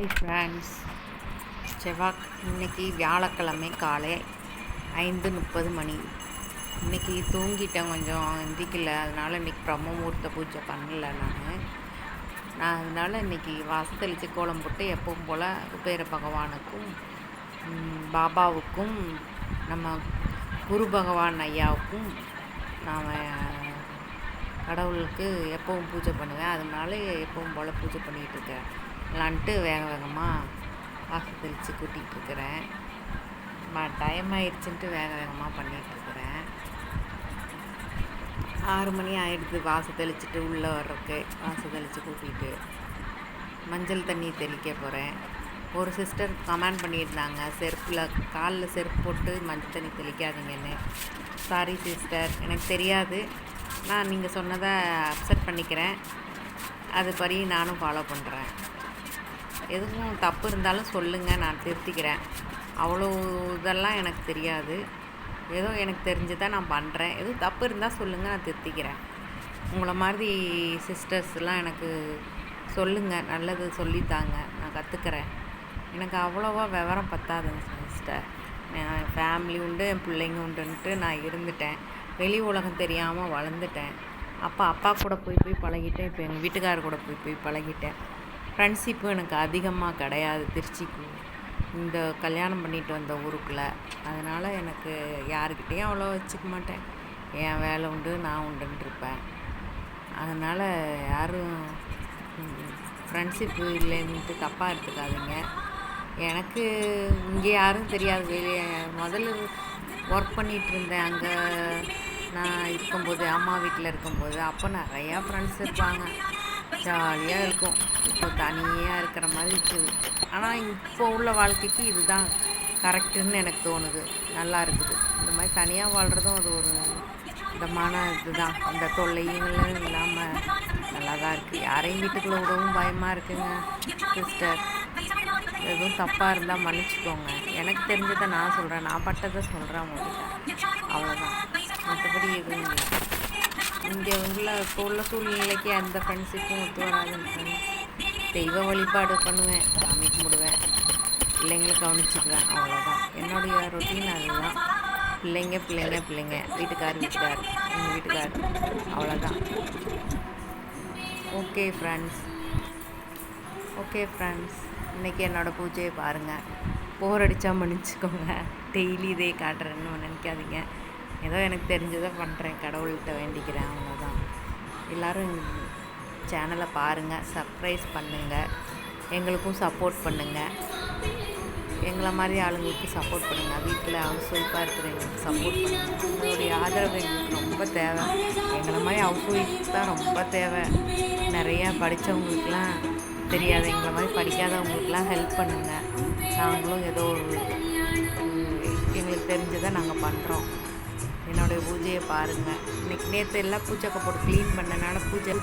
Hi friends, இன்னைக்கு வியாழக்கிழமை காலை 5:30 மணி. இன்றைக்கி தூங்கிட்டேன், கொஞ்சம் எந்திக்கல. அதனால் இன்றைக்கி பிரம்ம முகூர்த்த பூஜை பண்ணல. நான் அதனால் இன்றைக்கி வாசத்தளித்து கோலம் போட்டு எப்பவும் போல் குபேர பகவானுக்கும் பாபாவுக்கும் நம்ம குரு பகவான் ஐயாவுக்கும் நான் கடவுளுக்கு எப்பவும் பூஜை பண்ணுவேன். அதனால எப்பவும் போல் பூஜை பண்ணிகிட்ருக்கேன். லான்ட்டு வேகமாக வாசல் தெளித்து கூட்டிகிட்ருக்கிறேன். டைம் ஆயிடுச்சுன்ட்டு வேகமாக பண்ணிகிட்ருக்கிறேன். 6 மணி ஆகிடுது வாசல் தெளிச்சுட்டு உள்ளே வர்றதுக்கு. வாசல் தெளித்து கூட்டிகிட்டு மஞ்சள் தண்ணி தெளிக்க போகிறேன். ஒரு சிஸ்டர் கமெண்ட் பண்ணியிருந்தாங்க, காலில் செருப்பு போட்டு மஞ்சள் தண்ணி தெளிக்காதீங்கன்னு. சாரி சிஸ்டர், எனக்கு தெரியாது. நான் நீங்கள் சொன்னதை அக்செப்ட் பண்ணிக்கிறேன். அதுபடி நானும் ஃபாலோ பண்ணுறேன். எதுவும் தப்பு இருந்தாலும் சொல்லுங்கள், நான் திருத்திக்கிறேன். அவ்வளோ இதெல்லாம் எனக்கு தெரியாது. ஏதோ எனக்கு தெரிஞ்சதான் நான் பண்ணுறேன். எதுவும் தப்பு இருந்தால் சொல்லுங்கள், நான் திருத்திக்கிறேன். உங்களை மாதிரி சிஸ்டர்ஸ்லாம் எனக்கு சொல்லுங்கள், நல்லது சொல்லித்தாங்க, நான் கற்றுக்கிறேன். எனக்கு அவ்வளோவா விவரம் பத்தாதுங்க சிஸ்டர். என் ஃபேமிலி உண்டு, என் பிள்ளைங்க உண்டுன்ட்டு நான் இருந்துட்டேன். வெளி உலகம் தெரியாமல் வளர்ந்துட்டேன். அப்பா கூட போய் பழகிட்டேன். இப்போ எங்கள் வீட்டுக்காரர் கூட போய் பழகிட்டேன். ஃப்ரெண்ட்ஷிப்பும் எனக்கு அதிகமாக கிடையாது திருச்சிக்கு, இந்த கல்யாணம் பண்ணிட்டு வந்த ஊருக்குள்ளே. அதனால் எனக்கு யாருக்கிட்டேயும் அவ்வளோ வச்சுக்க மாட்டேன். என் வேலை உண்டு, நான் உண்டுன்னு இருப்பேன். அதனால் யாரும் ஃப்ரெண்ட்ஷிப்பு இல்லைன்ட்டு தப்பாக எடுத்துக்காதீங்க. எனக்கு இங்கே யாரும் தெரியாது. வெளியே முதல்ல ஒர்க் பண்ணிகிட்டு இருந்தேன். அங்கே நான் இருக்கும்போது, அம்மா வீட்டில் இருக்கும்போது, அப்போ நிறையா ஃப்ரெண்ட்ஸ் இருப்பாங்க. ஜாலியாக இருக்கும். இப்போ தனியாக இருக்கிற மாதிரி இருக்குது. ஆனால் இப்போ உள்ள வாழ்க்கைக்கு இதுதான் கரெக்டுன்னு எனக்கு தோணுது. நல்லா இருக்குது. இந்த மாதிரி தனியாக வாழ்கிறதும் அது ஒரு விதமான இதுதான். அந்த தொல்லைகளும் இல்லாமல் நல்லா தான் இருக்குது. யாரையும் வீட்டுக்குள்ளே விடவும் பயமாக இருக்குங்க சிஸ்டர். எதுவும் தப்பாக இருந்தால் மன்னிச்சிக்கோங்க. எனக்கு தெரிஞ்சதை நான் சொல்கிறேன், நான் பட்டதை சொல்கிறேன் உங்கள்கிட்ட. அவ்வளோதான், மற்றபடி எதுவும் இல்லை. இங்கே இப்போ உள்ள சூழ்நிலைக்கு அந்த ஃப்ரெண்ட்ஷிப்பும் ஒத்து வராதுன்னு ஃப்ரெண்ட்ஸ். தெய்வ வழிபாடு பண்ணுவேன், சாமி கும்பிடுவேன், பிள்ளைங்களை கவனிச்சுக்குவேன். அவ்வளோதான் என்னுடைய ரொட்டீன். அதுதான். பிள்ளைங்க வீட்டுக்கார் எங்கள் வீட்டுக்கார். அவ்வளோதான். ஓகே ஃப்ரெண்ட்ஸ், இன்றைக்கி என்னோடய பூஜையை பாருங்கள். போர் அடித்தா மன்னிச்சிக்கோங்க. டெய்லி இதே காட்டுறேன்னு நினைக்காதீங்க. ஏதோ எனக்கு தெரிஞ்சதை பண்ணுறேன், கடவுள்கிட்ட வேண்டிக்கிறேன். அவ்வளோதான். எல்லோரும் சேனலை பாருங்கள், சப்ஸ்கிரைப் பண்ணுங்கள், எங்களுக்கும் சப்போர்ட் பண்ணுங்கள். எங்களை மாதிரி ஆளுங்களுக்கு சப்போர்ட் பண்ணுங்கள். வீட்டில் ஹவுஸ் ஒய்ஃபாக இருக்கிறவங்களுக்கு சப்போர்ட் பண்ணுங்கள். உங்களுடைய ஆதரவு எங்களுக்கு ரொம்ப தேவை. எங்களை மாதிரி ஹவுஸ் ஒய்ஃப் தான் ரொம்ப தேவை. நிறையா படித்தவங்களுக்கெலாம் தெரியாது, எங்களை மாதிரி படிக்காதவங்களுக்கெலாம் ஹெல்ப் பண்ணுங்கள். நாங்களும் ஏதோ எங்களுக்கு தெரிஞ்சதை நாங்கள் பண்ணுறோம். என்னுடைய பூஜையை பாருங்கள். நேற்று எல்லாம் பூஜை போட்டு க்ளீன் பண்ணனால பூஜை